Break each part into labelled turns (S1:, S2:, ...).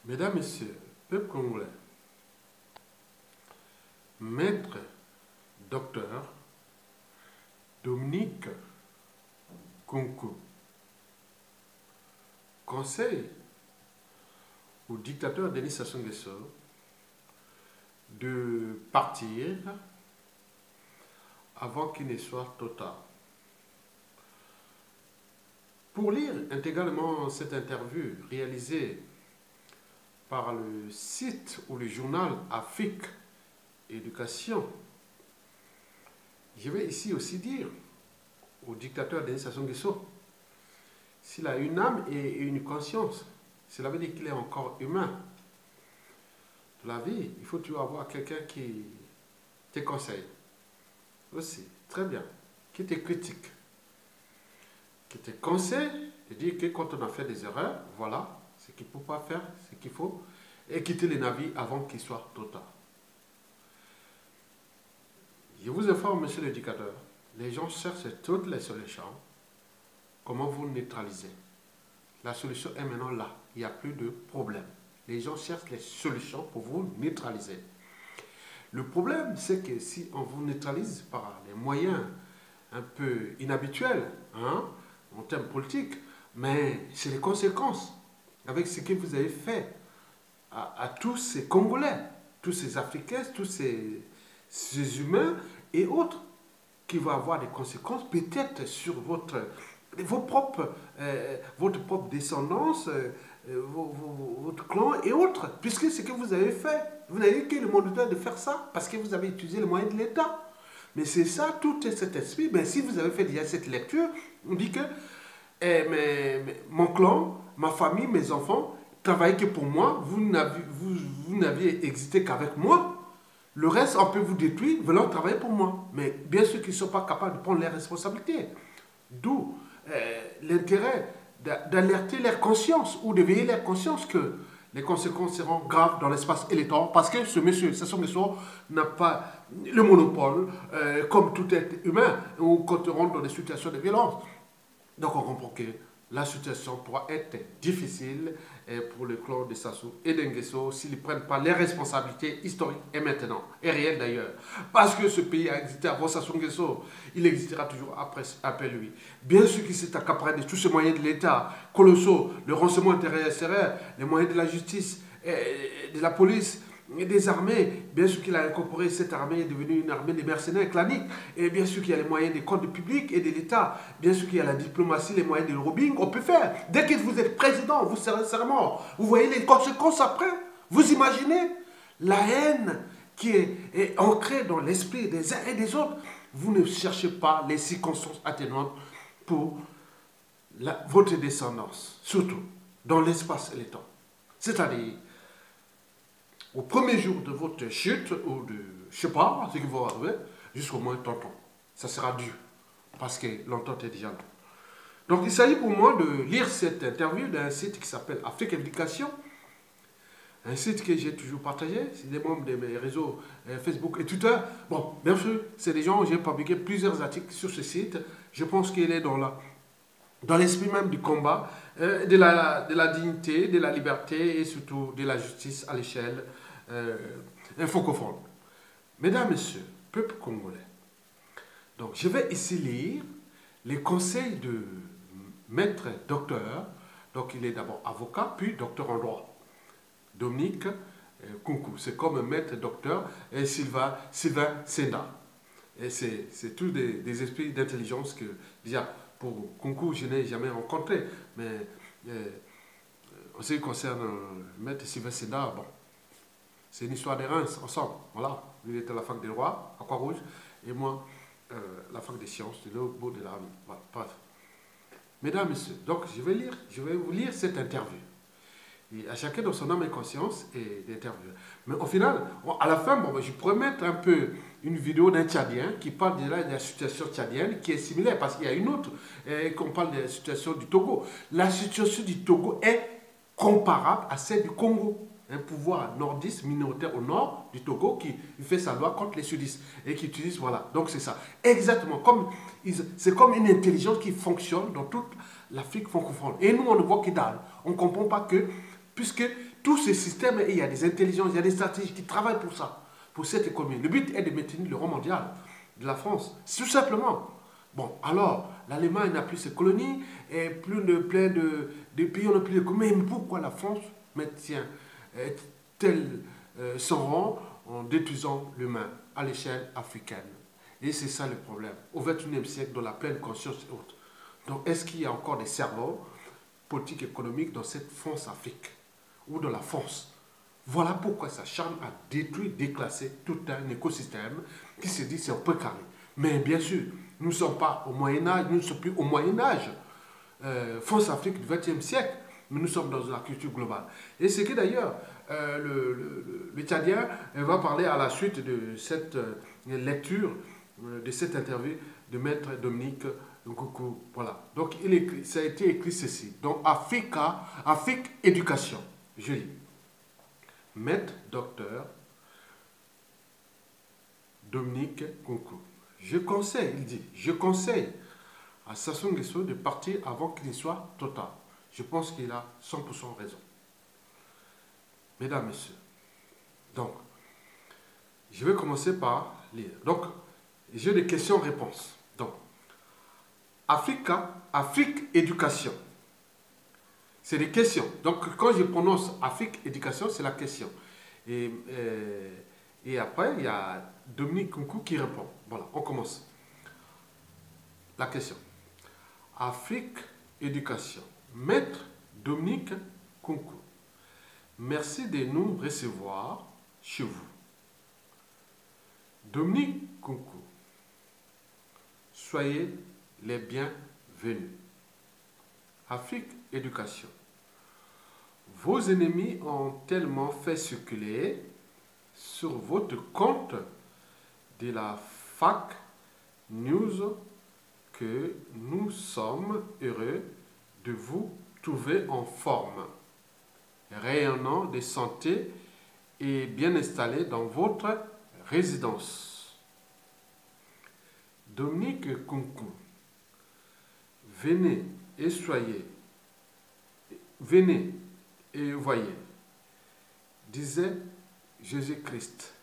S1: Mesdames, Messieurs, peuple congolais, maître docteur Dominique Kunku conseille au dictateur Denis Sassou Nguesso de partir avant qu'il ne soit trop tard. Pour lire intégralement cette interview réalisée par le site ou le journal Afrique Éducation, je vais ici aussi dire au dictateur Denis Sassou Nguesso, s'il a une âme et une conscience, cela veut dire qu'il est encore humain. Dans la vie, il faut toujours avoir quelqu'un qui te conseille aussi, très bien, qui te critique, qui te conseille de dire que quand on a fait des erreurs, voilà ce qu'il ne faut pas faire, ce qu'il faut, et quitter les navires avant qu'il soit trop tard. Je vous informe, monsieur le dictateur, les gens cherchent toutes les solutions. Comment vous neutraliser? La solution est maintenant là. Il n'y a plus de problème. Les gens cherchent les solutions pour vous neutraliser. Le problème, c'est que si on vous neutralise par des moyens un peu inhabituels, en termes politiques, mais c'est les conséquences avec ce que vous avez fait à tous ces Congolais, tous ces Africains, tous ces humains et autres, qui vont avoir des conséquences peut-être sur votre propre descendance, votre clan et autres, puisque ce que vous avez fait, vous n'avez eu que le mandat de faire ça, parce que vous avez utilisé les moyens de l'État. Mais c'est ça, tout cet esprit. Mais si vous avez fait déjà cette lecture, on dit que mon clan, ma famille, mes enfants, travaillent que pour moi, vous n'aviez existé qu'avec moi. Le reste, on peut vous détruire, venant travailler pour moi. Mais bien sûr qu'ils ne sont pas capables de prendre les responsabilités. D'où l'intérêt d'alerter leur conscience ou de veiller leur conscience que les conséquences seront graves dans l'espace électoral parce que ce monsieur, Sassou Nguesso, n'a pas le monopole comme tout être humain ou quand on rentre dans des situations de violence. Donc on comprend que la situation pourra être difficile pour le clan de Sassou et de Nguesso s'ils ne prennent pas les responsabilités historiques et maintenant, et réelles d'ailleurs. Parce que ce pays a existé avant Sassou Nguesso, il existera toujours après lui. Bien sûr qu'il s'est accaparé de tous ces moyens de l'État, colossaux, le renseignement intérieur extérieur, les moyens de la justice, de la police, et des armées. Bien sûr qu'il a incorporé cette armée, est devenue une armée des mercenaires claniques. Et bien sûr qu'il y a les moyens des comptes publics et de l'État. Bien sûr qu'il y a la diplomatie, les moyens de lobbying. On peut faire. Dès que vous êtes président, vous serez mort. Vous voyez les conséquences après. Vous imaginez la haine qui est ancrée dans l'esprit des uns et des autres. Vous ne cherchez pas les circonstances atténuantes pour votre descendance. Surtout dans l'espace et le temps. C'est-à-dire, au premier jour de votre chute, ou de, je ne sais pas, ce qui va arriver, jusqu'au moins tonton. Ça sera dur, parce que l'entente est déjà là. Donc il s'agit pour moi de lire cette interview d'un site qui s'appelle Afrique Éducation, un site que j'ai toujours partagé, c'est des membres de mes réseaux Facebook et Twitter. Bon, bien sûr, c'est des gens, j'ai publié plusieurs articles sur ce site. Je pense qu'il est dans l'esprit même du combat, de la dignité, de la liberté et surtout de la justice à l'échelle francophone. Mesdames, Messieurs, peuple congolais, donc je vais ici lire les conseils de maître docteur, donc il est d'abord avocat, puis docteur en droit, Dominique Kunku. C'est comme maître docteur et Sylvain Senda. Et c'est tous des esprits d'intelligence que, déjà, pour Kunku, je n'ai jamais rencontré, mais en ce qui concerne maître Sylvain Senda, bon, c'est une histoire des Reims, ensemble, voilà. Lui, il était à la fac des droits, à Croix-Rouge, et moi, la fac des sciences, de l'autre bout de la vie. Voilà, bref. Mesdames, Messieurs, donc je vais vous lire cette interview. Et à chacun dans son âme et conscience et d'interview. Mais au final, à la fin, bon, je pourrais mettre un peu une vidéo d'un Tchadien qui parle de la situation tchadienne qui est similaire parce qu'il y a une autre qu'on parle de la situation du Togo. La situation du Togo est comparable à celle du Congo. Un pouvoir nordiste minoritaire au nord du Togo qui fait sa loi contre les sudistes et qui utilise, voilà. Donc c'est ça. Exactement. C'est comme une intelligence qui fonctionne dans toute l'Afrique francophone. Et nous, on ne voit que dalle. On ne comprend pas que, puisque tous ces systèmes, il y a des intelligences, il y a des stratégies qui travaillent pour ça, pour cette économie. Le but est de maintenir le rang mondial de la France, tout simplement. Bon, alors, l'Allemagne n'a plus ses colonies, et plein de pays n'ont plus de colonies. Mais pourquoi la France maintient tel son rang en détruisant l'humain à l'échelle africaine? Et c'est ça le problème. Au XXIe siècle, dans la pleine conscience et autres. Donc, est-ce qu'il y a encore des cerveaux politiques économiques dans cette France-Afrique ou dans la France? Voilà pourquoi ça charme à détruire, déclasser tout un écosystème qui se dit c'est un peu carré. Mais bien sûr, nous ne sommes pas au Moyen-Âge, nous ne sommes plus au Moyen-Âge. France-Afrique du XXe siècle, mais nous sommes dans la culture globale. Et c'est que d'ailleurs, le Tchadien va parler à la suite de cette lecture, de cette interview de Maître Dominique Nkoukou. Voilà. Donc, ça a été écrit ceci. Donc, Afrique éducation. Je lis. Maître docteur Dominique Nkoukou. Je conseille, il dit, je conseille à Sassou Nguesso de partir avant qu'il soit total. Je pense qu'il a 100% raison. Mesdames, Messieurs, donc, je vais commencer par lire. Donc, j'ai des questions-réponses. Donc, Afrique éducation. C'est des questions. Donc, quand je prononce Afrique éducation, c'est la question. Et après, il y a Dominique Nkoukou qui répond. Voilà, on commence. La question. Afrique éducation. Maître Dominique Nkoukou. Merci de nous recevoir chez vous. Dominique Nkoukou. Soyez les bienvenus. Afrique éducation. Vos ennemis ont tellement fait circuler sur votre compte de la FAC News que nous sommes heureux de vous trouver en forme, rayonnant de santé et bien installé dans votre résidence. Dominique Nkoukou, venez et voyez, disait Jésus-Christ,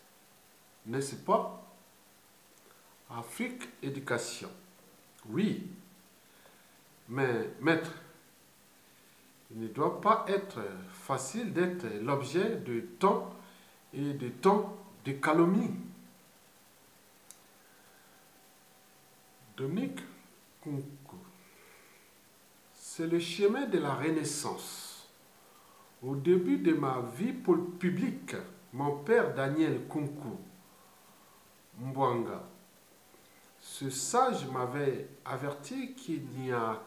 S1: n'est-ce pas? Afrique éducation. Oui, mais maître, il ne doit pas être facile d'être l'objet de tant et de tant de calomnies. Dominique Nkoukou, c'est le chemin de la Renaissance. Au début de ma vie publique, mon père Daniel Nkoukou Mbwanga, ce sage m'avait averti qu'il n'y a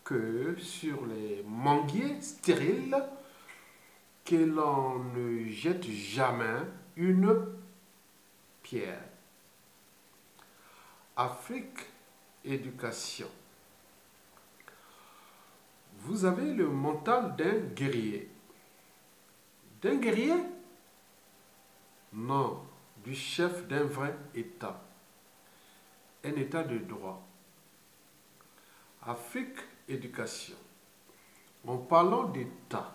S1: que sur les manguiers stériles que l'on ne jette jamais une pierre. Afrique éducation. Vous avez le mental d'un guerrier. D'un guerrier? Non, du chef d'un vrai État. Un État de droit. Afrique éducation. En parlant d'État,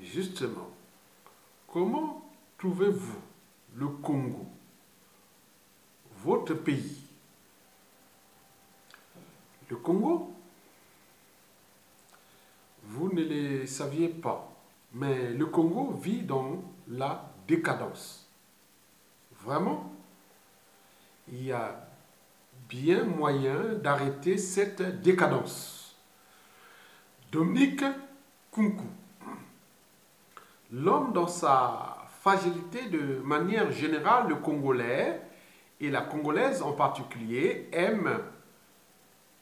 S1: justement, comment trouvez-vous le Congo, votre pays? Le Congo, vous ne le saviez pas, mais le Congo vit dans la décadence. Vraiment, il y a bien moyen d'arrêter cette décadence. Dominique Nkoukou, l'homme dans sa fragilité de manière générale, le Congolais et la Congolaise en particulier aiment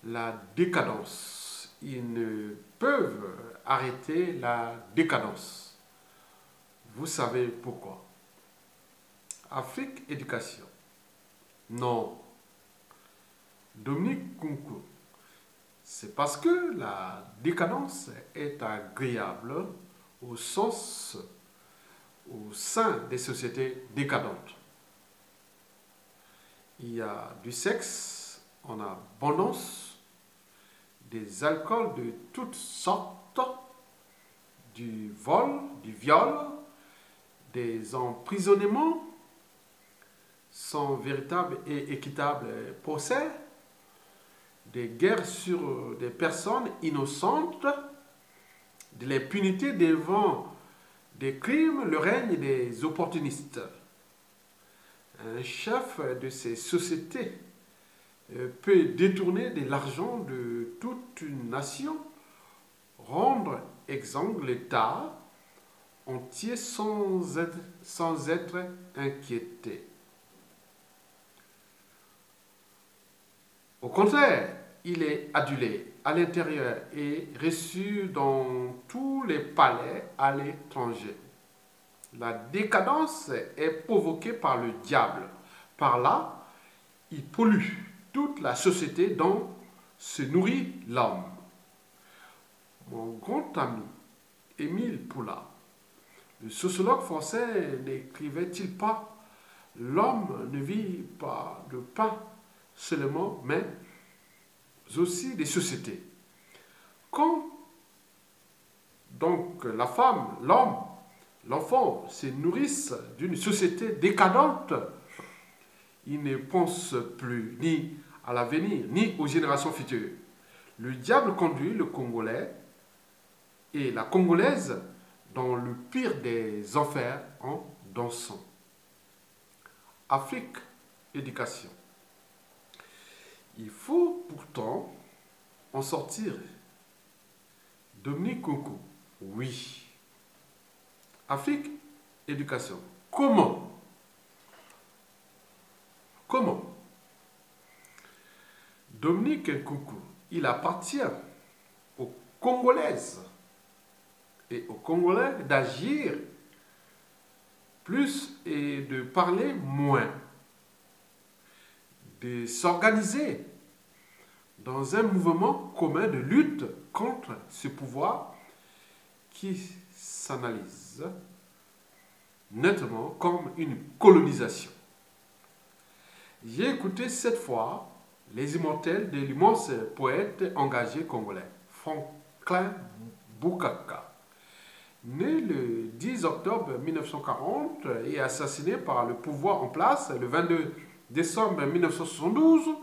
S1: la décadence. Ils ne peuvent arrêter la décadence. Vous savez pourquoi? Afrique éducation. Non. Dominique Nkoukou, c'est parce que la décadence est agréable au sein des sociétés décadentes. Il y a du sexe en abondance, des alcools de toutes sortes, du vol, du viol, des emprisonnements sans véritable et équitable procès, des guerres sur des personnes innocentes, de l'impunité devant des crimes, le règne des opportunistes. Un chef de ces sociétés peut détourner de l'argent de toute une nation, rendre exsangue l'État entier sans être inquiété. Au contraire, il est adulé à l'intérieur et reçu dans tous les palais à l'étranger. La décadence est provoquée par le diable. Par là, il pollue toute la société dont se nourrit l'homme. Mon grand ami, Émile Zola, le sociologue français, n'écrivait-il pas « L'homme ne vit pas de pain seulement, mais aussi des sociétés ». Quand donc la femme, l'homme, l'enfant se nourrissent d'une société décadente, ils ne pensent plus ni à l'avenir, ni aux générations futures. Le diable conduit le Congolais et la Congolaise dans le pire des enfers en dansant. Afrique, éducation. Il faut pourtant en sortir. Dominique Nkunku, oui. Afrique, éducation. Comment? Comment? Dominique Nkunku, il appartient aux Congolaises et aux Congolais d'agir plus et de parler moins, de s'organiser dans un mouvement commun de lutte contre ce pouvoir qui s'analyse nettement comme une colonisation. J'ai écouté cette fois les immortels de l'immense poète engagé congolais, Franklin Bukaka, né le 10 octobre 1940 et assassiné par le pouvoir en place le 22 décembre 1972,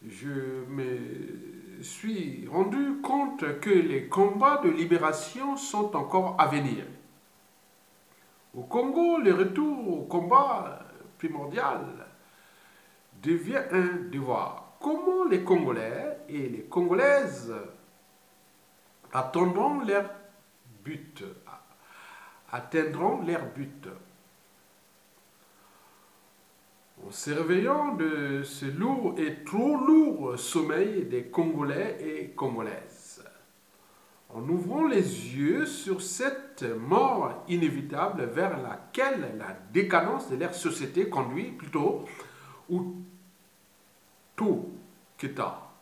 S1: je me suis rendu compte que les combats de libération sont encore à venir. Au Congo, le retour au combat primordial devient un devoir. Comment les Congolais et les Congolaises atteindront leur but? En se réveillant de ce lourd et trop lourd sommeil des Congolais et Congolaises, en ouvrant les yeux sur cette mort inévitable vers laquelle la décadence de leur société conduit plutôt ou tôt que tard.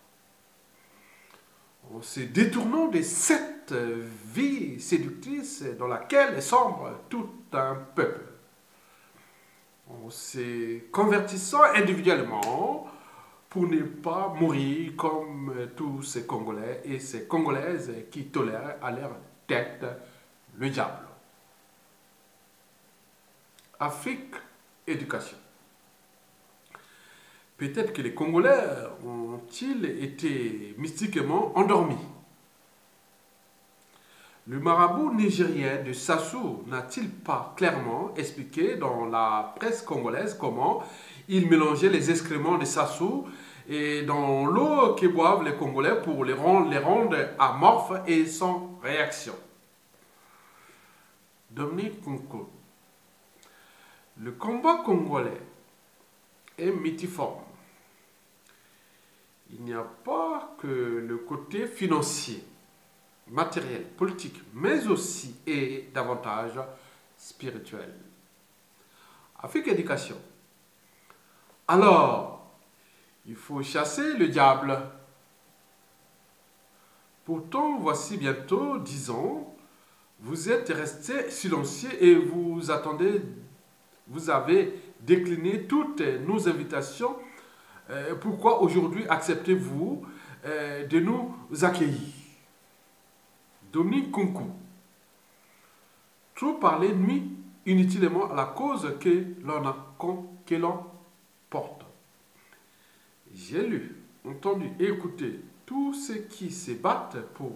S1: En se détournant de cette vie séductrice dans laquelle sombre tout un peuple, en se convertissant individuellement pour ne pas mourir comme tous ces Congolais et ces Congolaises qui tolèrent à leur tête le diable. Afrique, éducation. Peut-être que les Congolais ont-ils été mystiquement endormis. Le marabout nigérien de Sassou n'a-t-il pas clairement expliqué dans la presse congolaise comment il mélangeait les excréments de Sassou et dans l'eau que boivent les Congolais pour les rendre amorphes et sans réaction? Dominique Nkunku. Le combat congolais est multiforme. Il n'y a pas que le côté financier, matériel, politique, mais aussi et davantage spirituel. Afrique éducation. Alors, il faut chasser le diable. Pourtant, voici bientôt 10 ans, vous êtes resté silencieux et vous avez décliné toutes nos invitations. Pourquoi aujourd'hui acceptez-vous de nous accueillir? Dominique Nkunku. Trop parler nuit inutilement à la cause que l'on porte. J'ai lu, entendu et écouté tous ceux qui se battent pour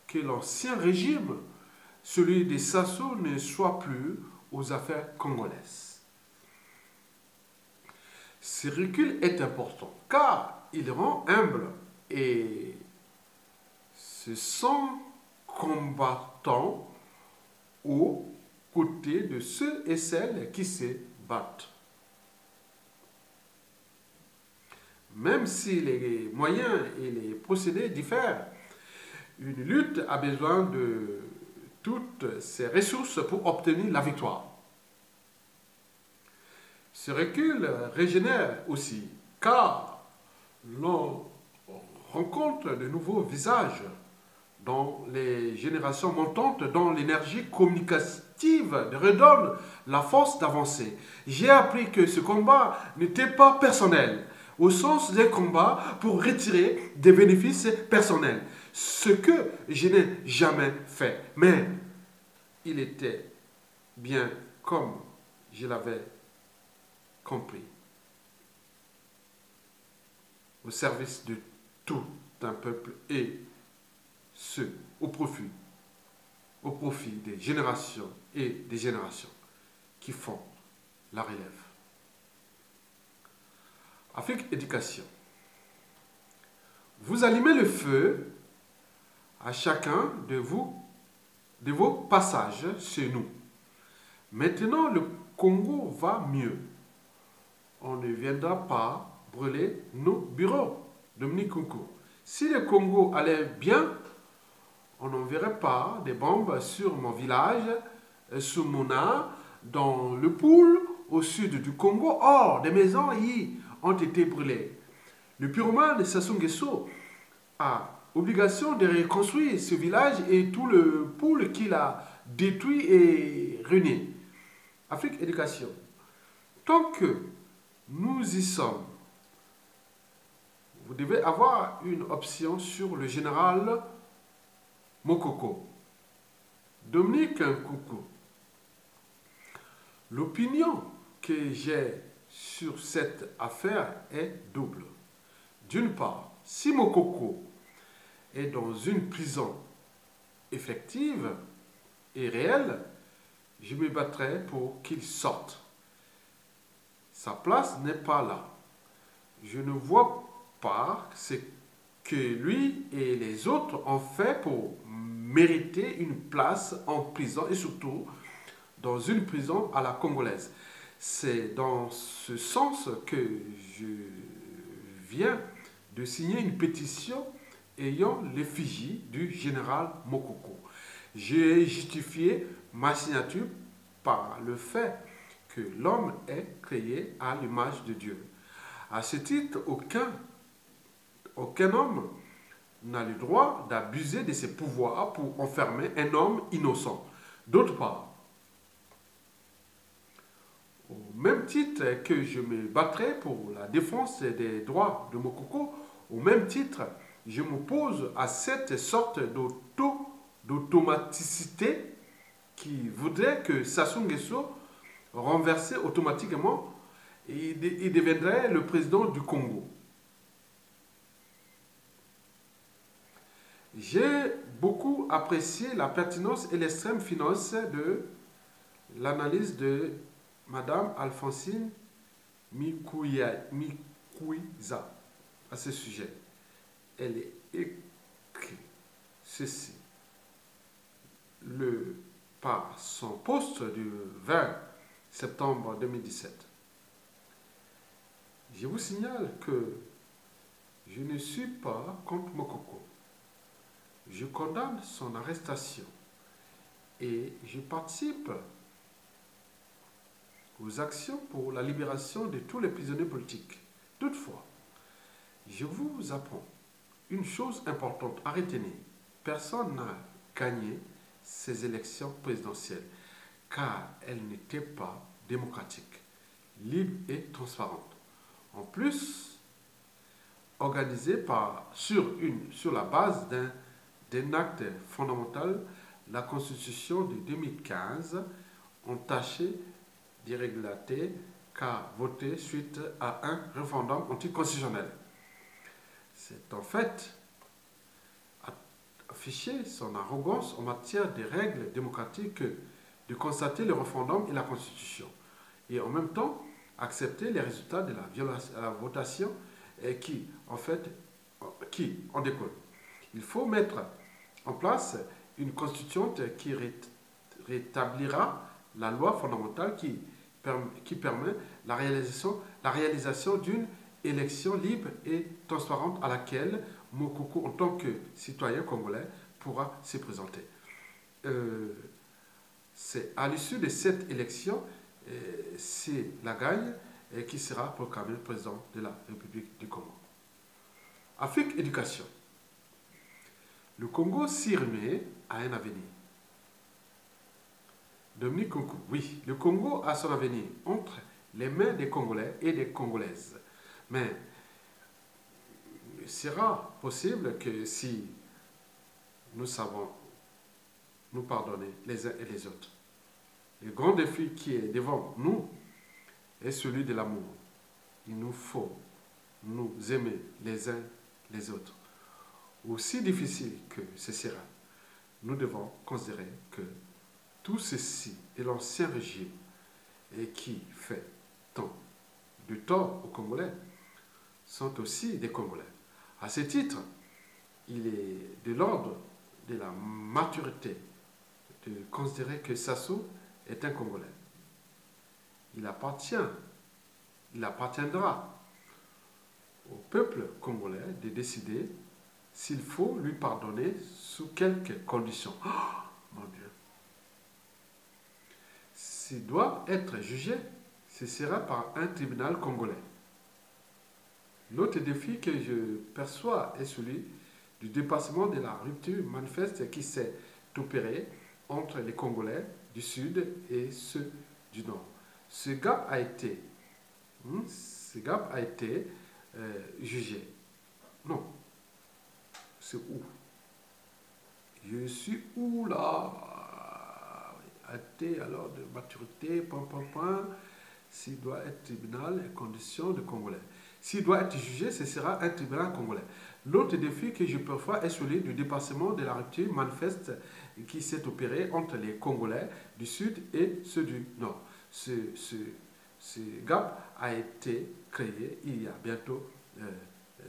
S1: que l'ancien régime, celui des Sassou, ne soit plus aux affaires congolaises. Ce recul est important car il rend humble et se sent combattant aux côtés de ceux et celles qui se battent. Même si les moyens et les procédés diffèrent, une lutte a besoin de toutes ses ressources pour obtenir la victoire. Ce recul régénère aussi, car l'on rencontre de nouveaux visages dans les générations montantes, dont l'énergie communicative redonne la force d'avancer. J'ai appris que ce combat n'était pas personnel, au sens des combats pour retirer des bénéfices personnels, ce que je n'ai jamais fait. Mais il était bien comme je l'avais compris, au service de tout un peuple et ce, au profit des générations et des générations qui font la relève. Afrique Éducation. Vous allumez le feu à chacun de vos passages chez nous. Maintenant, le Congo va mieux. On ne viendra pas brûler nos bureaux. Dominique Kunku. Si le Congo allait bien, on n'enverrait pas des bombes sur mon village, sur Mona, dans le Poul, au sud du Congo. Or, des maisons y ont été brûlées. Le pyromane Sassou Nguesso a obligation de reconstruire ce village et tout le Poul qu'il a détruit et ruiné. Afrique Éducation. Tant que nous y sommes, vous devez avoir une option sur le général Mokoko. Dominique Kunku. L'opinion que j'ai sur cette affaire est double. D'une part, si Mokoko est dans une prison effective et réelle, je me battrai pour qu'il sorte. Sa place n'est pas là. Je ne vois pas ce que lui et les autres ont fait pour mériter une place en prison et surtout dans une prison à la congolaise. C'est dans ce sens que je viens de signer une pétition ayant l'effigie du général Mokoko. J'ai justifié ma signature par le fait que l'homme est créé à l'image de Dieu. À ce titre, aucun homme n'a le droit d'abuser de ses pouvoirs pour enfermer un homme innocent. D'autre part, au même titre que je me battrai pour la défense des droits de Mokoko, au même titre, je m'oppose à cette sorte d'automaticité qui voudrait que Sassou Nguesso renversé automatiquement et deviendrait le président du Congo. J'ai beaucoup apprécié la pertinence et l'extrême finesse de l'analyse de Madame Alphonsine Mikuiza à ce sujet. Elle est écrit ceci par son post du 20 septembre 2017. Je vous signale que je ne suis pas contre Mokoko. Je condamne son arrestation et je participe aux actions pour la libération de tous les prisonniers politiques. Toutefois, je vous apprends une chose importante à retenir. Personne n'a gagné ces élections présidentielles car elles n'étaient pas démocratiques, libres et transparentes. En plus, organisées sur la base d'un acte fondamental, la Constitution de 2015 entachée d'irrégularité qu'a voté suite à un référendum anticonstitutionnel. C'est en fait afficher son arrogance en matière des règles démocratiques que de constater le référendum et la Constitution, et en même temps accepter les résultats de la votation et qui en découle. Il faut mettre en place une constituante qui rétablira la loi fondamentale qui permet la réalisation d'une élection libre et transparente à laquelle Moukoko, en tant que citoyen congolais, pourra se présenter. C'est à l'issue de cette élection, c'est la gagne qui sera proclamé président de la République du Congo. Afrique Éducation. Le Congo s'y remet à un avenir. Dominique Kunku, oui, le Congo a son avenir entre les mains des Congolais et des Congolaises. Mais il sera possible que si nous savons nous pardonner les uns et les autres. Le grand défi qui est devant nous est celui de l'amour. Il nous faut nous aimer les uns les autres. Aussi difficile que ce sera, nous devons considérer que tout ceci est l'ancien régime et qui fait tant de tort aux Congolais sont aussi des Congolais. À ce titre, il est de l'ordre de la maturité de considérer que Sassou est un Congolais. Il appartiendra au peuple congolais de décider s'il faut lui pardonner sous quelques conditions. Oh, mon Dieu! S'il doit être jugé, ce sera par un tribunal congolais. L'autre défi que je perçois est celui du dépassement de la rupture manifeste qui s'est opérée entre les Congolais du Sud et ceux du Nord. Ce gap a été jugé. Non. C'est où? Je suis où là? Athée alors de maturité, s'il doit être tribunal et conditions de Congolais. S'il doit être jugé, ce sera un tribunal congolais. L'autre défi que je perçois est celui du dépassement de la rupture manifeste qui s'est opéré entre les Congolais du Sud et ceux du Nord. Ce gap a été créé il y a bientôt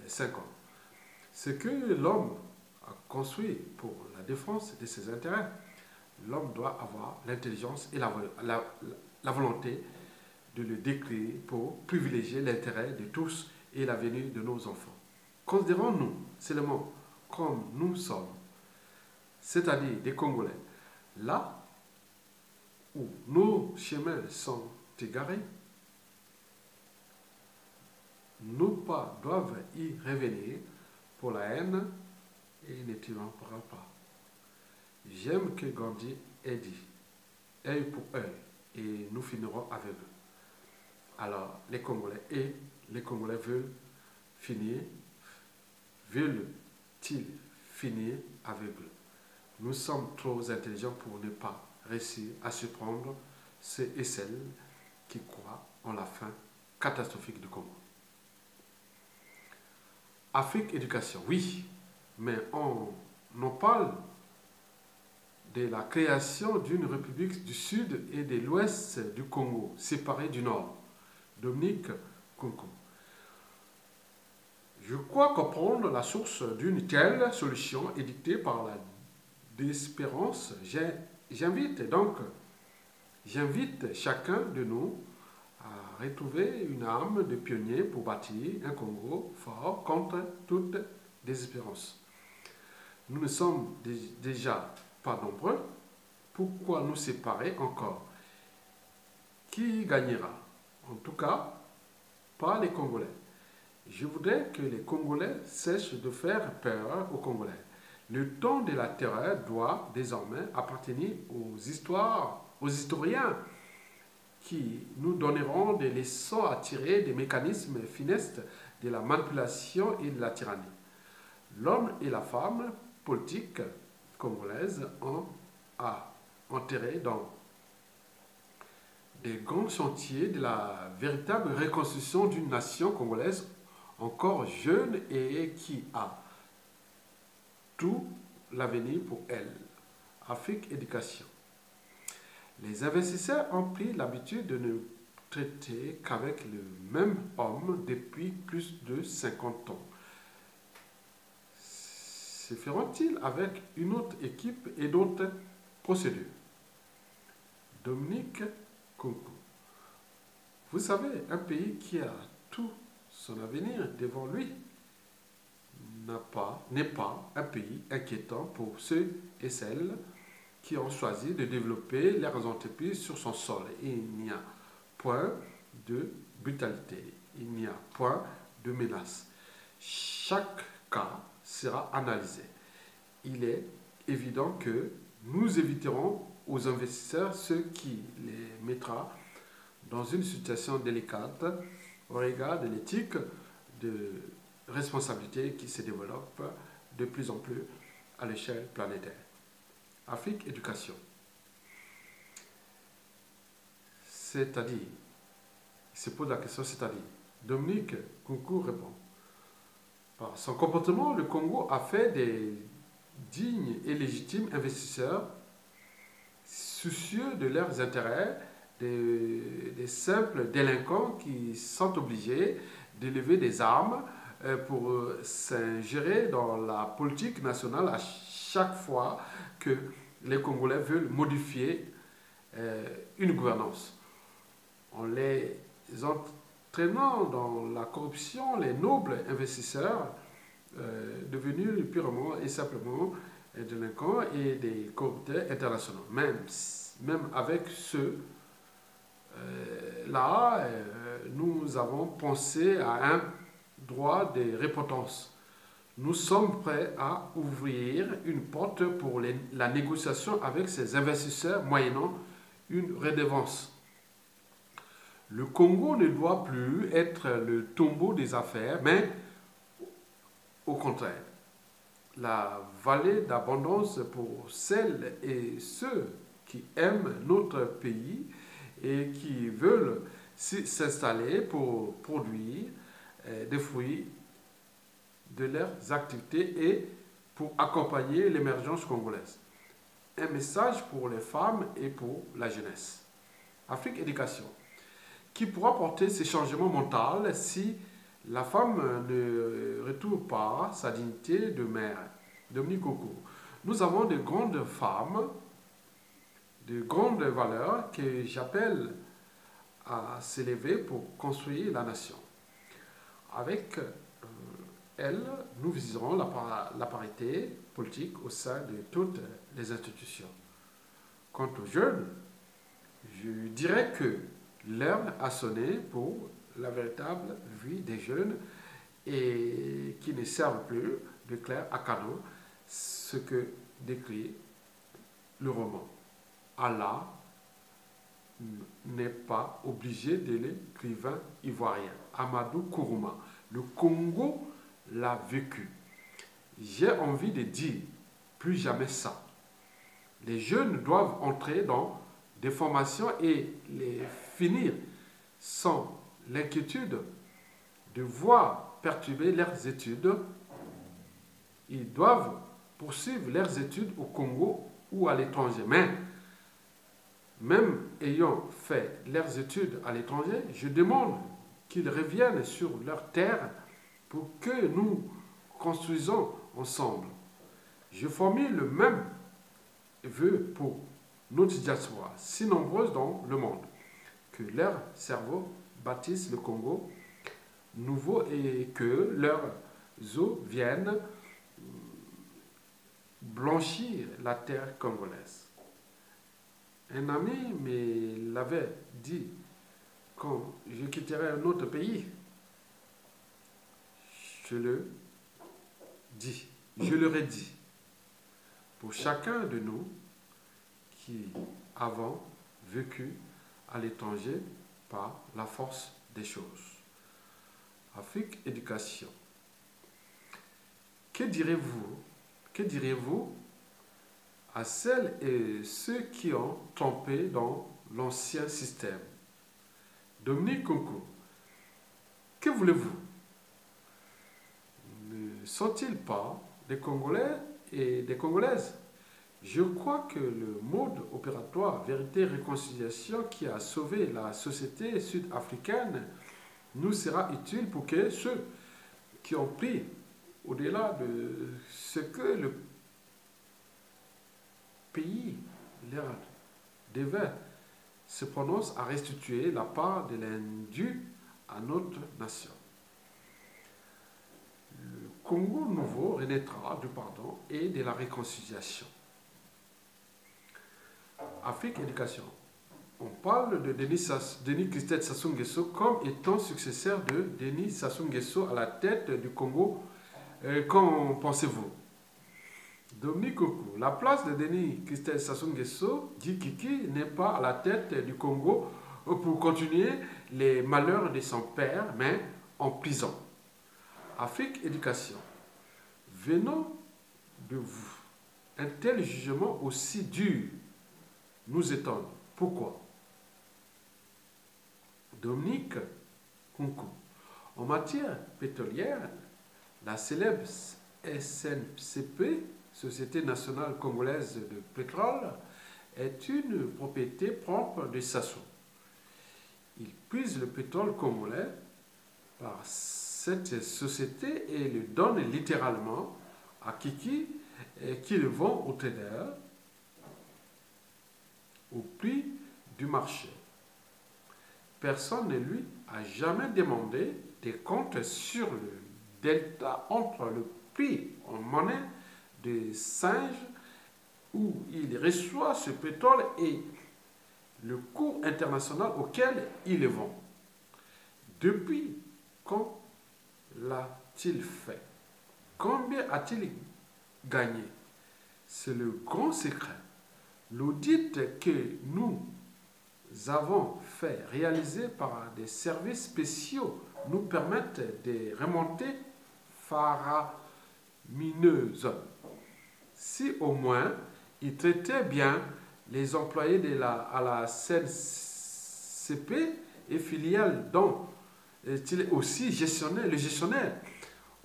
S1: 5 ans. Ce que l'homme a construit pour la défense de ses intérêts, l'homme doit avoir l'intelligence et la volonté de le décrire pour privilégier l'intérêt de tous et l'avenir de nos enfants. Considérons-nous seulement comme nous sommes, c'est-à-dire des Congolais, là où nos chemins sont égarés, nos pas doivent y revenir pour la haine et ne triomphera pas. J'aime que Gandhi ait dit « œil pour œil » et nous finirons aveugles. Alors, les Congolais veulent-ils finir aveugles? Nous sommes trop intelligents pour ne pas réussir à surprendre ceux et celles qui croient en la fin catastrophique du Congo. Afrique Éducation, oui, mais on parle de la création d'une république du Sud et de l'Ouest du Congo, séparée du Nord. Dominique Kunku. Je crois comprendre la source d'une telle solution édictée par la désespérance. J'invite chacun de nous à retrouver une âme de pionnier pour bâtir un Congo fort contre toute désespérance. Nous ne sommes déjà pas nombreux. Pourquoi nous séparer encore? Qui gagnera? En tout cas, pas les Congolais. Je voudrais que les Congolais cessent de faire peur aux Congolais. Le temps de la terreur doit désormais appartenir aux historiens qui nous donneront des leçons à tirer des mécanismes funestes de la manipulation et de la tyrannie. L'homme et la femme politique congolaise ont a enterré dans des grands chantiers de la véritable reconstruction d'une nation congolaise encore jeune et qui a tout l'avenir pour elle. Afrique Éducation. Les investisseurs ont pris l'habitude de ne traiter qu'avec le même homme depuis plus de 50 ans. Se feront-ils avec une autre équipe et d'autres procédures? Dominique Kunku. Vous savez, un pays qui a tout son avenir devant lui n'est pas un pays inquiétant pour ceux et celles qui ont choisi de développer leurs entreprises sur son sol. Il n'y a point de brutalité, il n'y a point de menace. Chaque cas sera analysé. Il est évident que nous éviterons aux investisseurs ce qui les mettra dans une situation délicate au regard de l'éthique de responsabilité qui se développe de plus en plus à l'échelle planétaire. Afrique Éducation. C'est-à-dire, il se pose la question, c'est-à-dire, Dominique Kunku répond. Par son comportement, le Congo a fait des dignes et légitimes investisseurs soucieux de leurs intérêts, des simples délinquants qui sont obligés d'élever des armes pour s'ingérer dans la politique nationale à chaque fois que les Congolais veulent modifier une gouvernance. En les entraînant dans la corruption, les nobles investisseurs devenus purement et simplement délinquants et des corrupteurs internationaux. Même avec ceux là, nous avons pensé à un droit de repentance. Nous sommes prêts à ouvrir une porte pour la négociation avec ces investisseurs moyennant une redevance. Le Congo ne doit plus être le tombeau des affaires, mais au contraire, la vallée d'abondance pour celles et ceux qui aiment notre pays et qui veulent s'installer pour produire des fruits de leurs activités et pour accompagner l'émergence congolaise. Un message pour les femmes et pour la jeunesse. Afrique Éducation. Qui pourra porter ces changements mentaux si la femme ne retrouve pas sa dignité de mère? Dominique Kunku. Nous avons de grandes femmes, de grandes valeurs que j'appelle à s'élever pour construire la nation. Avec elles, nous viserons la parité politique au sein de toutes les institutions. Quant aux jeunes, je dirais que l'heure a sonné pour la véritable vie des jeunes et qui ne servent plus de clair à cadeau, ce que décrit le roman. Allah n'est pas obligé de l'écrivain ivoirien Amadou Kourouma. Le Congo l'a vécu. J'ai envie de dire, plus jamais ça. Les jeunes doivent entrer dans des formations et les finir sans l'inquiétude de voir perturber leurs études. Ils doivent poursuivre leurs études au Congo ou à l'étranger. Mais, même ayant fait leurs études à l'étranger, je demande qu'ils reviennent sur leur terre pour que nous construisons ensemble. Je formule le même vœu pour notre diaspora, si nombreuse dans le monde, que leur cerveau bâtisse le Congo nouveau et que leurs eaux viennent blanchir la terre congolaise. Un ami me l'avait dit quand je quitterai un autre pays. Je leur ai dit, pour chacun de nous qui avons vécu à l'étranger par la force des choses. Afrique Éducation. Que diriez-vous à celles et ceux qui ont trompé dans l'ancien système. Dominique Concours, que voulez-vous? Ne sont-ils pas des Congolais et des Congolaises? Je crois que le mode opératoire vérité et réconciliation qui a sauvé la société sud-africaine nous sera utile pour que ceux qui ont pris au-delà de ce que le pays leur devait se prononcent à restituer la part de l'indu à notre nation. Le Congo nouveau renaîtra du pardon et de la réconciliation. Afrique Éducation. On parle de Denis Christophe Sassou Nguesso comme étant successeur de Denis Sassou Nguesso à la tête du Congo. Qu'en pensez-vous? Dominique Coco, la place de Denis Christophe Sassou Nguesso, dit Kiki, n'est pas à la tête du Congo pour continuer les malheurs de son père, mais en prison. Afrique Éducation. Venant de vous, un tel jugement aussi dur nous étonne. Pourquoi? Dominique Kunku. En matière pétrolière, la célèbre SNCP, Société nationale congolaise de pétrole, est une propriété propre de Sassou. Il puise le pétrole congolais par cette société et le donne littéralement à Kiki qui le vend au trader au prix du marché. Personne ne lui a jamais demandé des comptes sur le delta entre le prix en monnaie de singe où il reçoit ce pétrole et le cours international auquel il le vend. Depuis quand l'a-t-il fait? Combien a-t-il gagné? C'est le grand secret. L'audit que nous avons fait réaliser par des services spéciaux nous permettent de remontées faramineuses. Si au moins il traitait bien les employés à la CNCP et filiale dont il est aussi le gestionnaire,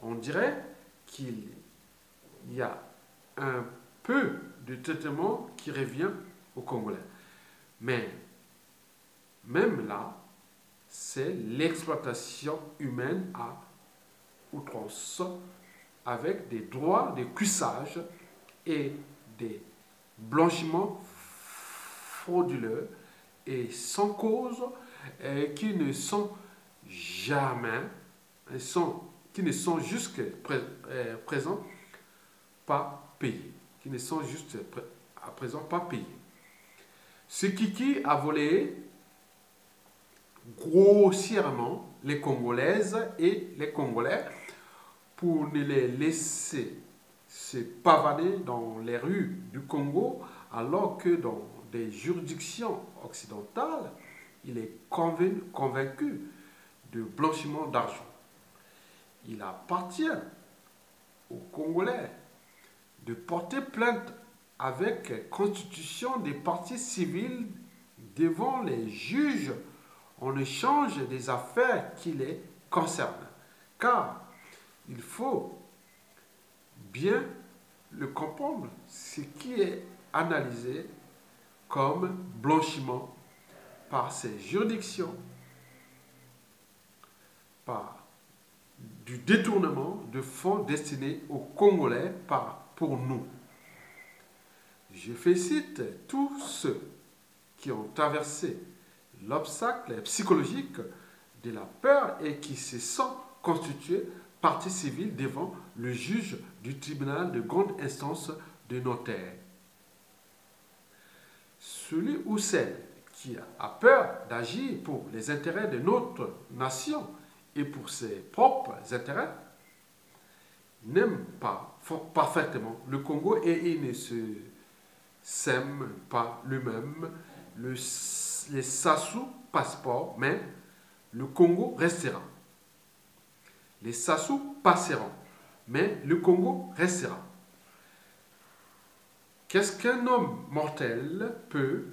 S1: on dirait qu'il y a un peu de traitement qui revient aux Congolais. Mais même là, c'est l'exploitation humaine à outrance avec des droits de cuissage et des blanchiments frauduleux et sans cause qui ne sont jamais, qui ne sont jusqu'à présent pas payés. Qui ne sont juste à présent pas payés. Ce Kiki a volé grossièrement les Congolaises et les Congolais pour ne les laisser se pavaner dans les rues du Congo alors que dans des juridictions occidentales, il est convaincu de blanchiment d'argent. Il appartient aux Congolais de porter plainte avec constitution des parties civiles devant les juges en échange des affaires qui les concernent. Car il faut bien le comprendre, ce qui est analysé comme blanchiment par ces juridictions, par du détournement de fonds destinés aux Congolais pour nous. Je félicite tous ceux qui ont traversé l'obstacle psychologique de la peur et qui se sont constitués partie civile devant le juge du tribunal de grande instance de notaire. Celui ou celle qui a peur d'agir pour les intérêts de notre nation et pour ses propres intérêts n'aime pas parfaitement le Congo et il ne se sème pas lui-même les Sassou passeports, mais le Congo restera. Les Sassou passeront, mais le Congo restera. Qu'est-ce qu'un homme mortel peut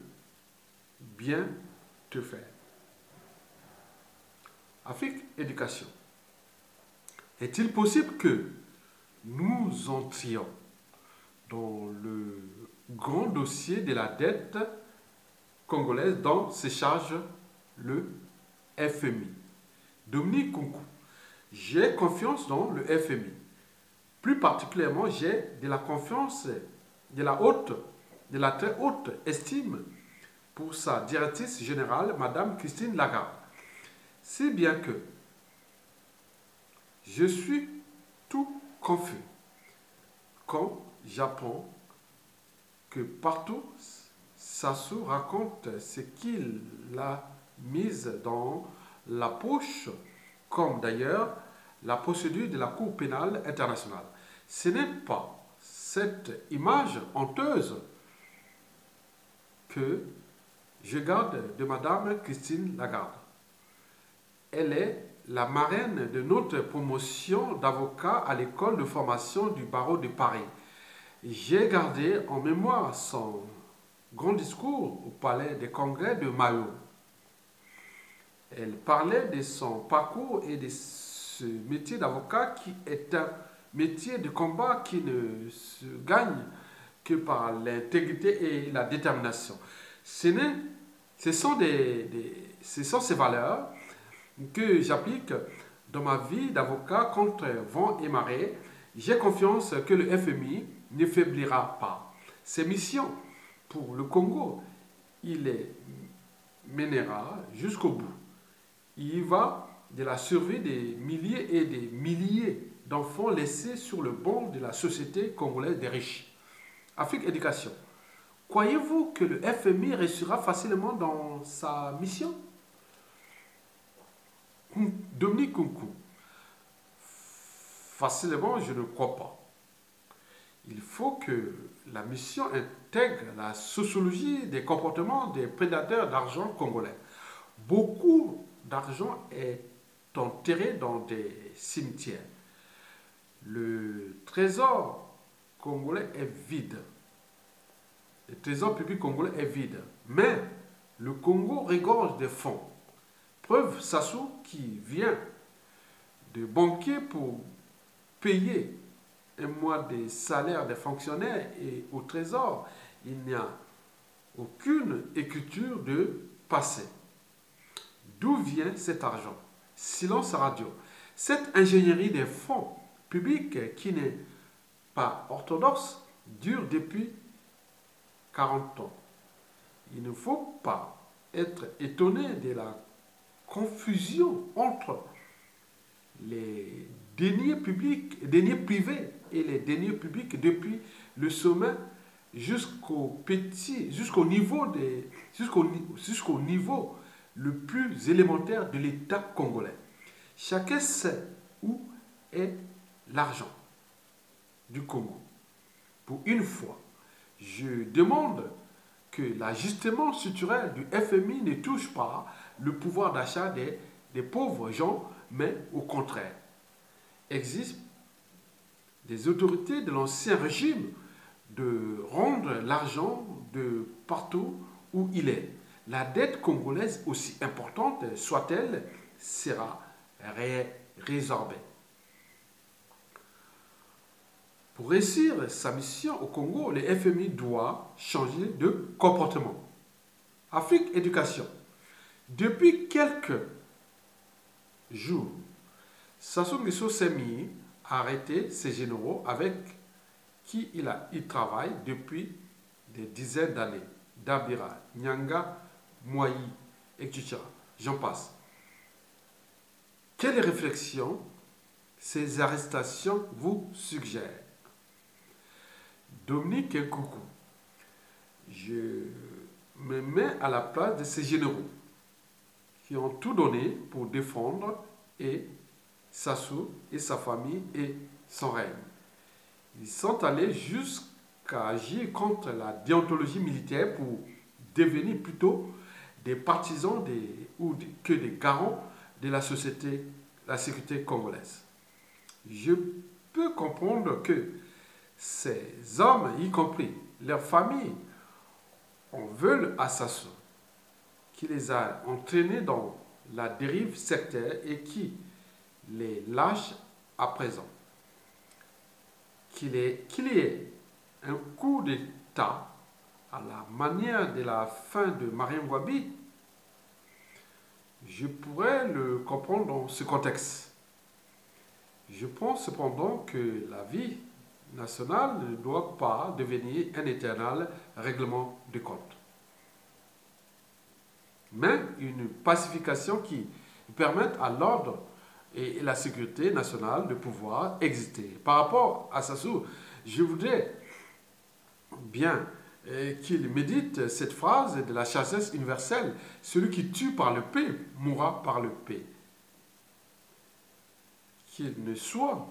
S1: bien te faire? Afrique Éducation. Est-il possible que nous entrions dans le grand dossier de la dette congolaise dont se charge le FMI? Dominique Kunku. J'ai confiance dans le FMI. Plus particulièrement, j'ai de la confiance, de la très haute estime pour sa directrice générale, Madame Christine Lagarde. Si bien que je suis tout confus quand j'apprends que partout, Sassou raconte ce qu'il a mis dans la poche, comme d'ailleurs la procédure de la Cour pénale internationale. Ce n'est pas cette image honteuse que je garde de Madame Christine Lagarde. Elle est la marraine de notre promotion d'avocat à l'école de formation du barreau de Paris. J'ai gardé en mémoire son grand discours au palais des congrès de Mayo. Elle parlait de son parcours et de ce métier d'avocat qui est un métier de combat qui ne se gagne que par l'intégrité et la détermination. Ce sont ces valeurs que j'applique dans ma vie d'avocat contre vent et marée. J'ai confiance que le FMI ne faiblira pas. Ses missions pour le Congo, il les mènera jusqu'au bout. Il y va de la survie des milliers et des milliers d'enfants laissés sur le banc de la société congolaise des riches. Afrique Éducation. Croyez-vous que le FMI réussira facilement dans sa mission? Dominique Kunku. Facilement, je ne crois pas. Il faut que la mission intègre la sociologie des comportements des prédateurs d'argent congolais. Beaucoup d'argent est enterré dans des cimetières. Le trésor congolais est vide. Le trésor public congolais est vide. Mais le Congo regorge des fonds. Preuve, Sassou qui vient de banquer pour payer un mois de salaire des fonctionnaires et au trésor, il n'y a aucune écriture de passé. D'où vient cet argent? Silence radio. Cette ingénierie des fonds publics qui n'est pas orthodoxe dure depuis 40 ans. Il ne faut pas être étonné de la confusion entre les deniers publics, deniers privés et les deniers publics depuis le sommet jusqu'au niveau le plus élémentaire de l'État congolais. Chacun sait où est l'argent du Congo. Pour une fois, je demande que l'ajustement structurel du FMI ne touche pas le pouvoir d'achat des pauvres gens, mais au contraire. Existe des autorités de l'ancien régime de rendre l'argent de partout où il est. La dette congolaise, aussi importante soit-elle, sera résorbée. Pour réussir sa mission au Congo, le FMI doit changer de comportement. Afrique Éducation. Depuis quelques jours, Sassou Nguesso s'est mis à arrêter ses généraux avec qui il travaille depuis des dizaines d'années. Dabira, Nyanga, Moayi, etc. J'en passe. Quelles réflexions ces arrestations vous suggèrent? Dominique Kunku. Je me mets à la place de ces généraux qui ont tout donné pour défendre Sassou et sa famille et son règne. Ils sont allés jusqu'à agir contre la déontologie militaire pour devenir plutôt des partisans que des garants de la sécurité congolaise. Je peux comprendre que ces hommes, y compris leurs familles en veulent à Sassou, qui les a entraînés dans la dérive sectaire et qui les lâche à présent. Qu'il y ait un coup d'État à la manière de la fin de Marien Ngouabi, je pourrais le comprendre dans ce contexte. Je pense cependant que la vie nationale ne doit pas devenir un éternel règlement de compte, mais une pacification qui permette à l'ordre et la sécurité nationale de pouvoir exister. Par rapport à Sassou, je voudrais bien qu'il médite cette phrase de la sagesse universelle: celui qui tue par le paix mourra par le paix. Qu'il ne soit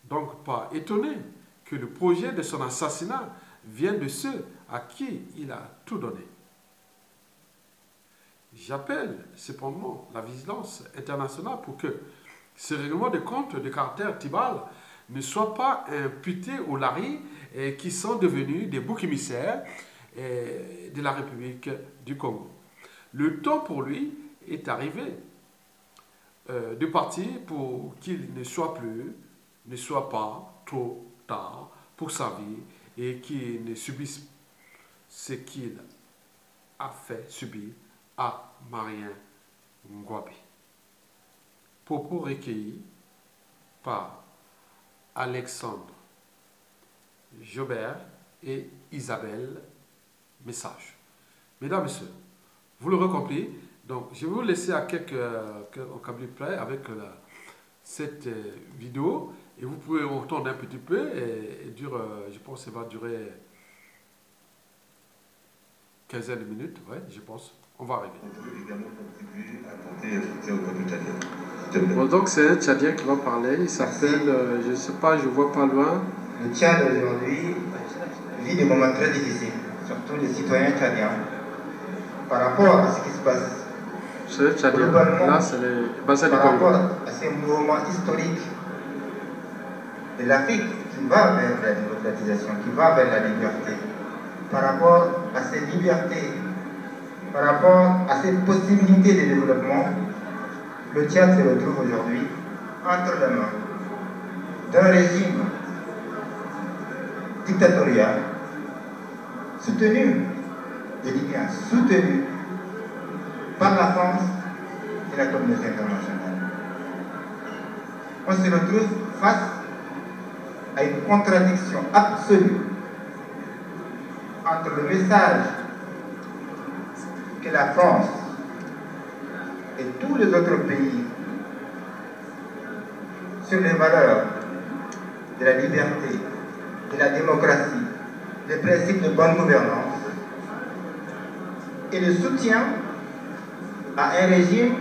S1: donc pas étonné que le projet de son assassinat vienne de ceux à qui il a tout donné. J'appelle cependant la vigilance internationale pour que ce règlement de compte de caractère tribal ne soit pas imputé aux laris qui sont devenus des boucs émissaires de la République du Congo. Le temps pour lui est arrivé de partir pour qu'il ne soit pas trop tard pour sa vie et qu'il ne subisse ce qu'il a fait subir à Marien Ngouabi. Propos recueillis par Alexandre Jobert et Isabelle Message. Mesdames, Messieurs, vous l'aurez compris, donc je vais vous laisser à quelques câbles près avec cette vidéo et vous pouvez entendre un petit peu et dure, je pense que ça va durer 15 de minutes, ouais, je pense. On va arriver. Bon, donc c'est un Tchadien qui va parler, il s'appelle, je ne sais pas, je ne vois pas loin.
S2: Le Tchad aujourd'hui vit des moments très difficiles, surtout les citoyens tchadiens, par rapport à ce qui se passe.
S1: C'est le Tchadien, là c'est le bassin du Congo.
S2: Par rapport à ces mouvements historiques de l'Afrique qui va vers la démocratisation, qui va vers la liberté, par rapport à ces libertés, par rapport à ces possibilités de développement, le Tchad se retrouve aujourd'hui entre les mains d'un régime dictatorial soutenu, je dis bien soutenu, par la France et la communauté internationale. On se retrouve face à une contradiction absolue entre le message que la France et tous les autres pays sur les valeurs de la liberté, de la démocratie, les principes de bonne gouvernance et le soutien à un régime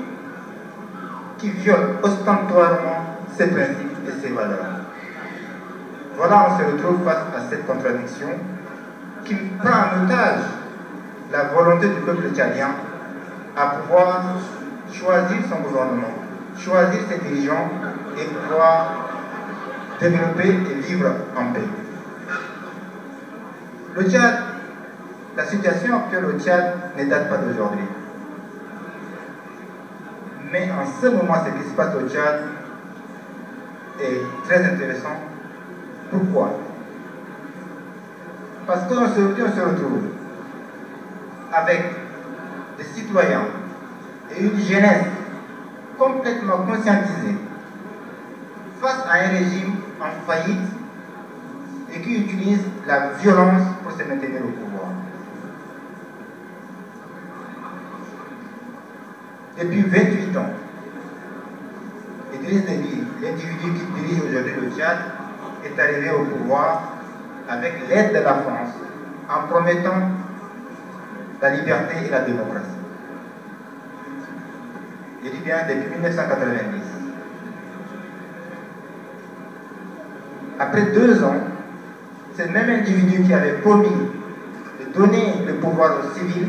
S2: qui viole ostentoirement ces principes et ces valeurs. Voilà, on se retrouve face à cette contradiction qui prend en otage la volonté du peuple tchadien à pouvoir choisir son gouvernement, choisir ses dirigeants et pouvoir développer et vivre en paix. Le Tchad, la situation actuelle au Tchad ne date pas d'aujourd'hui. Mais en ce moment, ce qui se passe au Tchad est très intéressant. Pourquoi? Parce qu'aujourd'hui, on se retrouve avec des citoyens et une jeunesse complètement conscientisée face à un régime en faillite et qui utilise la violence pour se maintenir au pouvoir. Depuis 28 ans, Idriss Déby, l'individu qui dirige aujourd'hui le Tchad, est arrivé au pouvoir avec l'aide de la France en promettant la liberté et la démocratie. Je dis bien depuis 1990. Après 2 ans, c'est le même individu qui avait promis de donner le pouvoir aux civils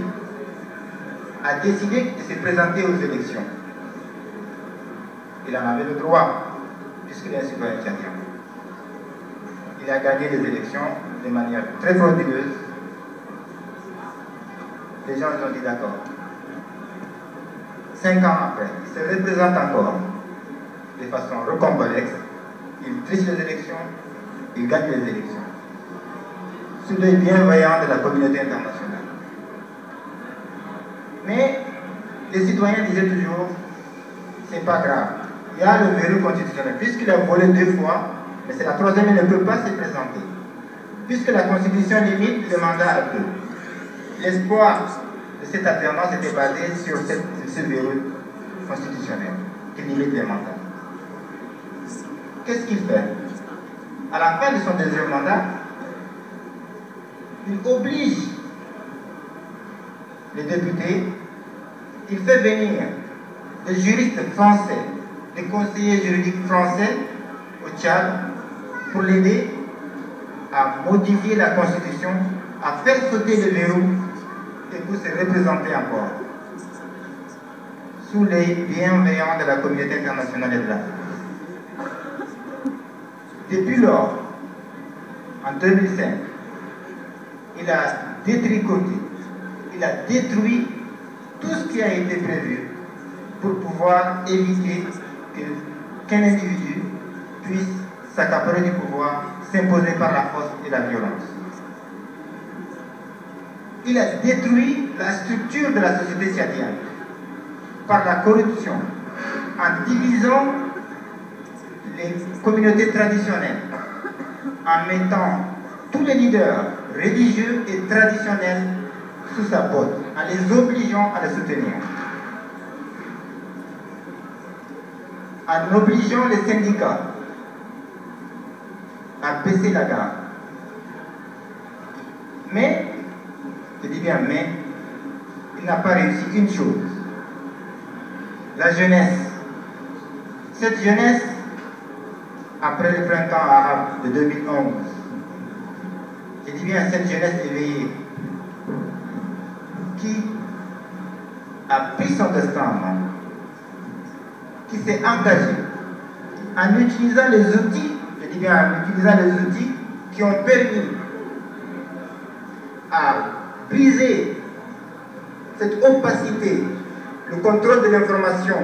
S2: a décidé de se présenter aux élections. Il en avait le droit, puisqu'il est un citoyen tchadien. il a gagné les élections de manière très frauduleuse. Les gens ont dit d'accord. 5 ans après, il se représente encore de façon rocambolesque. Il triche les élections, il gagne les élections. Sous l'œil bienveillant de la communauté internationale. Mais les citoyens disaient toujours, c'est pas grave. Il y a le verrou constitutionnel. Puisqu'il a volé 2 fois, mais c'est la 3e, il ne peut pas se présenter. Puisque la Constitution limite le mandat à 2. L'espoir de cette alternance était basé sur ce verrou constitutionnel qui limite les mandats. Qu'est-ce qu'il fait? À la fin de son 2e mandat, il oblige les députés, il fait venir des juristes français, des conseillers juridiques français au Tchad pour l'aider à modifier la Constitution, à faire sauter le verrou et pour se représenter encore sous les bienveillants de la communauté internationale et de l'Afrique. Depuis lors, en 2005, il a détricoté, il a détruit tout ce qui a été prévu pour pouvoir éviter qu'un individu puisse s'accaparer du pouvoir, s'imposer par la force et la violence. Il a détruit la structure de la société tchadienne par la corruption, en divisant les communautés traditionnelles, en mettant tous les leaders religieux et traditionnels sous sa botte, en les obligeant à le soutenir, en obligeant les syndicats à baisser la garde. Mais, je dis bien mais, il n'a pas réussi une chose. La jeunesse. Cette jeunesse, après le printemps arabe de 2011, je dis bien cette jeunesse éveillée, qui a pris son destin en main, qui s'est engagée en utilisant les outils, je dis bien en utilisant les outils qui ont permis à briser cette opacité, le contrôle de l'information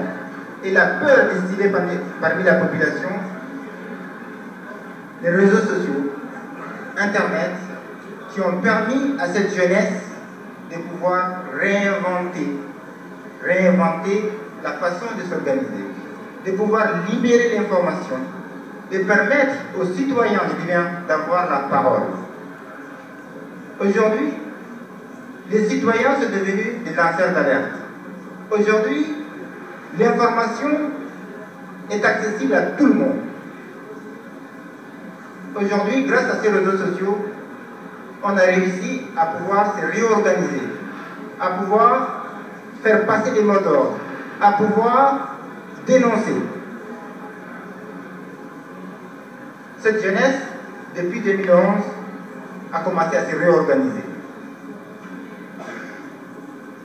S2: et la peur instillée parmi la population, les réseaux sociaux, Internet, qui ont permis à cette jeunesse de pouvoir réinventer la façon de s'organiser, de pouvoir libérer l'information, de permettre aux citoyens, je dis bien, d'avoir la parole. Aujourd'hui, les citoyens sont devenus des lanceurs d'alerte. Aujourd'hui, l'information est accessible à tout le monde. Aujourd'hui, grâce à ces réseaux sociaux, on a réussi à pouvoir se réorganiser, à pouvoir faire passer des mots d'ordre, à pouvoir dénoncer. Cette jeunesse, depuis 2011, a commencé à se réorganiser.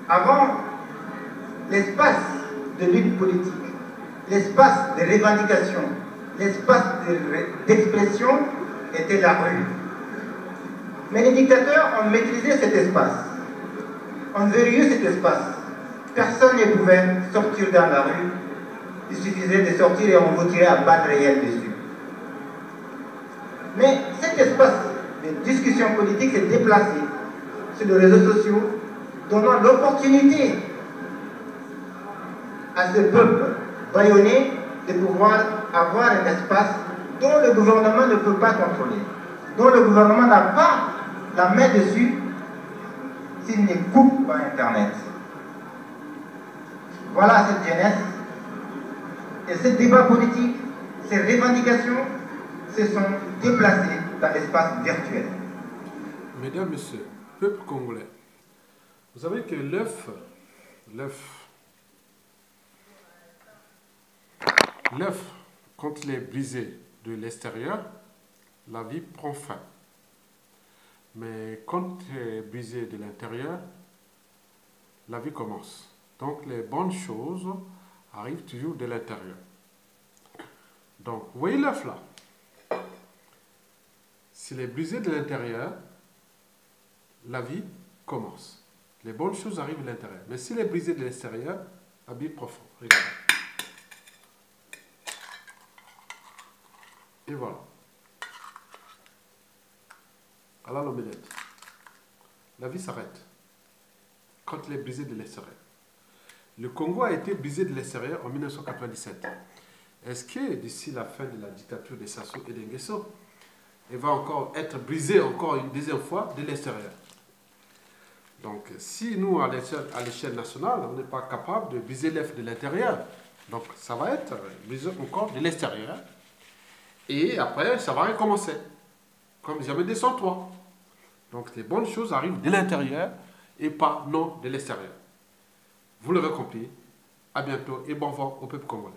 S2: Avant, l'espace de lutte politique, l'espace de revendication, l'espace d'expression était la rue. Mais les dictateurs ont maîtrisé cet espace, ont verrouillé cet espace. Personne ne pouvait sortir dans la rue, il suffisait de sortir et on vous tirait à balles réelles dessus. Mais cet espace de discussion politique s'est déplacé sur les réseaux sociaux, donnant l'opportunité à ce peuple bâillonné de pouvoir avoir un espace dont le gouvernement ne peut pas contrôler, dont le gouvernement n'a pas la main dessus s'il ne coupe pas Internet. Voilà cette jeunesse. Et ce débat politique, ces revendications se sont déplacées dans l'espace virtuel.
S1: Mesdames, Messieurs, peuple congolais, vous savez que l'œuf, quand il est brisé de l'extérieur, la vie prend fin. Mais quand il est brisé de l'intérieur, la vie commence. Donc les bonnes choses arrivent toujours de l'intérieur. Donc, vous voyez l'œuf là. S'il est brisé de l'intérieur, la vie commence. Les bonnes choses arrivent de l'intérieur. Mais s'il est brisé de l'extérieur, abîme profond. Regardez. Et voilà. Voilà l'omelette. La vie s'arrête quand il est brisé de l'extérieur. Le Congo a été brisé de l'extérieur en 1997. Est-ce que d'ici la fin de la dictature de Sassou et de Nguesso, il va encore être brisé encore une deuxième fois de l'extérieur? Donc, si nous, à l'échelle nationale, on n'est pas capable de briser l'œuf de l'intérieur, donc ça va être brisé encore de l'extérieur. Et après, ça va recommencer, comme jamais 203. Donc, les bonnes choses arrivent de l'intérieur et pas non de l'extérieur. Vous l'aurez compris. À bientôt et bon vent au peuple congolais.